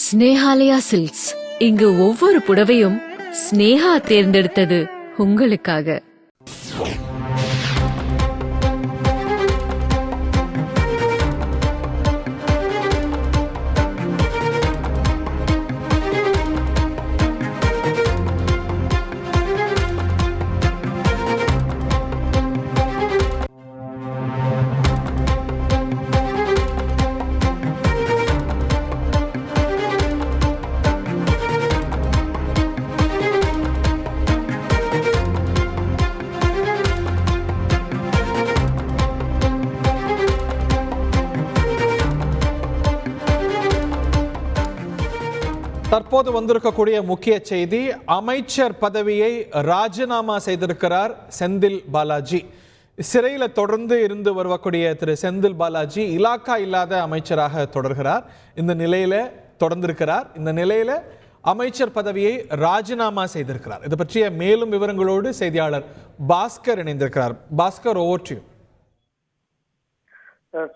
Snehalaya silks. இங்கு ஒவ்வொரு புடவையும் ஸ்னேஹா தேர்ந்தெடுத்தது உங்களுக்காக. தற்போது வந்திருக்கக்கூடிய முக்கிய செய்தி, அமைச்சர் பதவியை ராஜினாமா செய்திருக்கிறார் செந்தில் பாலாஜி. சிறையில் தொடர்ந்து இருந்து வரக்கூடிய திரு செந்தில் பாலாஜி இலாக்கா இல்லாத அமைச்சராக தொடர்கிறார். இந்த நிலையில அமைச்சர் பதவியை ராஜினாமா செய்திருக்கிறார். இது பற்றிய மேலும் விவரங்களோடு செய்தியாளர் பாஸ்கர் இணைந்திருக்கிறார். Bhaskar, over to you.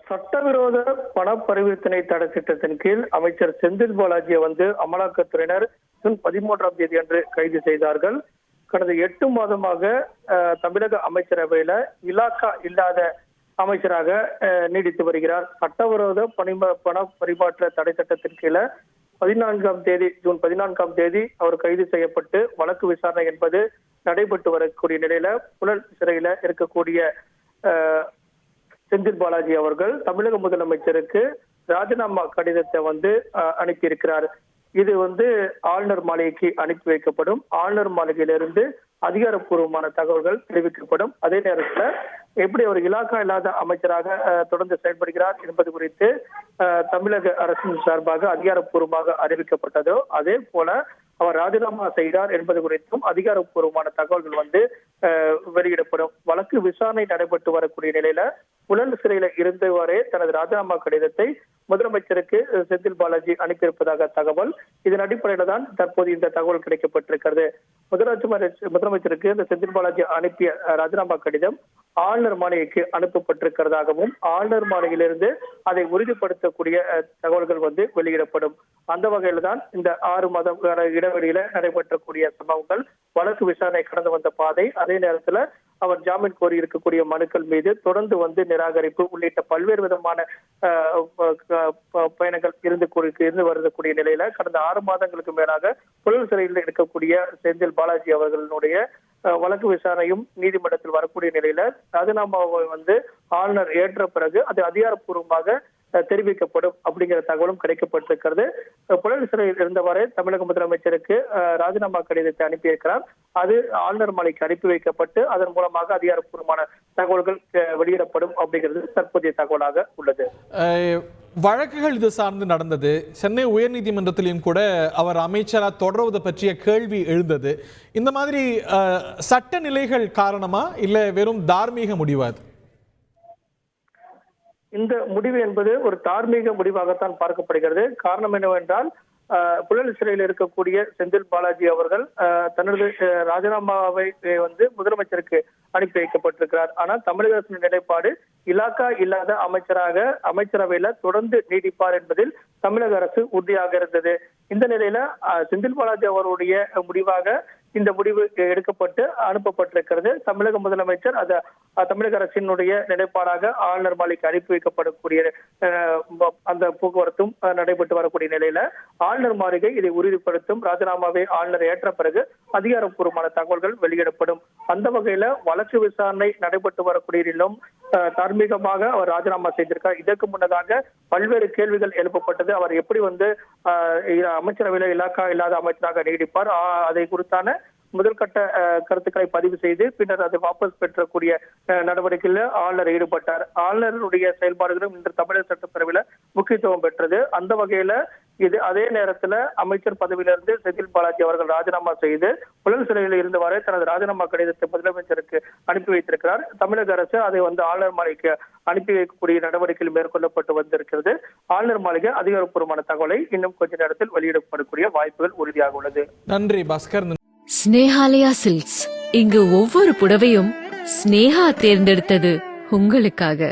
சட்டவிரோத பண பரிவர்த்தனை தடை சட்டத்தின் கீழ் அமைச்சர் செந்தில் பாலாஜியை அமலாக்கத்துறையினர் ஜூன் 13ஆம் தேதி அன்று கைது செய்தார்கள். கடந்த 8 மாதமாக தமிழக அமைச்சரவையில இலாக்கா இல்லாத அமைச்சராக நீடித்து வருகிறார். சட்டவிரோத பண பரிமாற்ற தடை சட்டத்தின் கீழே ஜூன் 14ஆம் தேதி அவர் கைது செய்யப்பட்டு வழக்கு விசாரணை என்பது நடைபெற்று வரக்கூடிய நிலையில புழல் சிறையில இருக்கக்கூடிய செந்தில் பாலாஜி அவர்கள் தமிழக முதலமைச்சருக்கு ராஜினாமா கடிதத்தை அனுப்பியிருக்கிறார். இது ஆளுநர் மாளிகைக்கு அனுப்பி வைக்கப்படும். ஆளுநர் மாளிகையிலிருந்து அதிகாரப்பூர்வமான தகவல்கள் தெரிவிக்கப்படும். அதே நேரத்தில் எப்படி அவர் இலாக்கா இல்லாத அமைச்சராக தொடர்ந்து செயல்படுகிறார் என்பது குறித்து தமிழக அரசின் சார்பாக அதிகாரப்பூர்வமாக அறிவிக்கப்பட்டதோ அதே போல அவர் ராஜினாமா செய்தார் என்பது குறித்தும் அதிகாரப்பூர்வமான தகவல்கள் வெளியிடப்படும். வழக்கு விசாரணை நடைபெற்று வரக்கூடிய நிலையில புழல் சிறையில இருந்தவரே தனது ராஜினாமா கடிதத்தை முதலமைச்சருக்கு செந்தில் பாலாஜி அனுப்பியிருப்பதாக தகவல். இதன் அடிப்படையில தான் தற்போது இந்த தகவல் கிடைக்கப்பட்டிருக்கிறது. முதலமைச்சருக்கு இந்த செந்தில் பாலாஜி அனுப்பிய ராஜினாமா கடிதம் ஆளுநர் மாளிகைக்கு அனுப்பப்பட்டிருக்கிறதாகவும் ஆளுநர் மாளிகையிலிருந்து அதை உறுதிப்படுத்தக்கூடிய தகவல்கள் வெளியிடப்படும். அந்த வகையில தான் இந்த 6 மாத இடைவெளியில நடைபெற்றக்கூடிய சம்பவங்கள், வழக்கு விசாரணை கடந்து வந்த பாதை, அதே நேரத்துல அவர் ஜாமீன் கோரி இருக்கக்கூடிய மனுக்கள் மீது தொடர்ந்து நிராகரிப்பு உள்ளிட்ட பல்வேறு விதமான பயணங்கள் இருந்து வரக்கூடிய நிலையில கடந்த 6 மாதங்களுக்கு மேலாக புழல் சிறையில் இருக்கக்கூடிய செந்தில் பாலாஜி அவர்களுடைய வழக்கு விசாரணையும் நீதிமன்றத்தில் வரக்கூடிய நிலையில ராஜினாமாவை ஆளுநர் ஏற்ற பிறகு அது அதிகாரப்பூர்வமாக தெரிவிக்கப்படும் அப்படிங்கிற தகவலும் கிடைக்கப்பட்டிருக்கிறது. புழல் சிறையில் இருந்தவரை தமிழக முதலமைச்சருக்கு ராஜினாமா கடிதத்தை அனுப்பியிருக்கிறார். அது ஆளுநர் மாளிகைக்கு அனுப்பி வைக்கப்பட்டு அதன் மூலமாக அதிகாரப்பூர்வமான தகவல்கள் வெளியிடப்படும் அப்படிங்கிறது தற்போதைய தகவலாக உள்ளது. வழக்குகள் இது சார்ந்து நடந்தது. சென்னை உயர்நீதிமன்றத்திலையும் கூட அவர் அமைச்சராக தொடர்வது பற்றிய கேள்வி எழுந்தது. இந்த மாதிரி சட்ட நிலைகள் காரணமா இல்ல வெறும் தார்மீக முடிவா? இந்த முடிவு என்பது ஒரு தார்மீக முடிவாகத்தான் பார்க்கப்படுகிறது. காரணம் என்னவென்றால் புழல் சிறையில் இருக்கக்கூடிய செந்தில் பாலாஜி அவர்கள் தனது ராஜினாமாவை முதலமைச்சருக்கு அனுப்பி வைக்கப்பட்டிருக்கிறார். ஆனால் தமிழக அரசின் நிலைப்பாடு இலாக்கா இல்லாத அமைச்சராக அமைச்சரவையில தொடர்ந்து நீடிப்பார் என்பதில் தமிழக அரசு உறுதியாக இருந்தது. இந்த நிலையில செந்தில் பாலாஜி அவருடைய முடிவாக இந்த முடிவு எடுக்கப்பட்டு அனுப்பப்பட்டிருக்கிறது. தமிழக முதலமைச்சர் தமிழக அரசினுடைய நிலைப்பாடாக ஆளுநர் மாளிகைக்கு அனுப்பி வைக்கப்படக்கூடிய அந்த போக்குவரத்தும் நடைபெற்று வரக்கூடிய நிலையில ஆளுநர் மாளிகை இதை உறுதிப்படுத்தும். ராஜினாமாவை ஆளுநர் ஏற்ற பிறகு அதிகாரப்பூர்வமான தகவல்கள் வெளியிடப்படும். அந்த வகையில வழக்கு விசாரணை நடைபெற்று வரக்கூடிய நிலையிலும் தார்மீகமாக அவர் ராஜினாமா செய்திருக்கார். இதற்கு முன்னதாக பல்வேறு கேள்விகள் எழுப்பப்பட்டது. அவர் எப்படி அமைச்சரவையில இலாக்கா இல்லாத அமைச்சராக நீடிப்பார், அதை குறித்தான முதல்கட்ட கருத்துக்களை பதிவு செய்து பின்னர் அதை வாபஸ் பெற்றக்கூடிய நடவடிக்கையில் ஆளுநர் ஈடுபட்டார். ஆளுநருடைய செயல்பாடுகளும் இன்று தமிழக சட்டப்பேரவையில முக்கியத்துவம் பெற்றது. அந்த வகையில அதே நேரத்துல அமைச்சர் பதவியிலிருந்து செந்தில் பாலாஜி அவர்கள் ராஜினாமா செய்து புழல் சிறையில் இருந்து வரை தனது ராஜினாமா கடிதத்தை முதலமைச்சருக்கு அனுப்பி வைத்திருக்கிறார். தமிழக அரசு அதை ஆளுநர் மாளிகைக்கு அனுப்பி வைக்கக்கூடிய நடவடிக்கைகள் மேற்கொள்ளப்பட்டு வந்திருக்கிறது. ஆளுநர் மாளிகை அதிகாரப்பூர்வமான தகவலை இன்னும் கொஞ்ச நேரத்தில் வெளியிடப்படக்கூடிய வாய்ப்புகள் உறுதியாக உள்ளது. நன்றி பாஸ்கர். ஸ்னேஹாலயா சில்க்ஸ். இங்கு ஒவ்வொரு புடவையும் ஸ்னேஹா தேர்ந்தெடுத்தது உங்களுக்காக.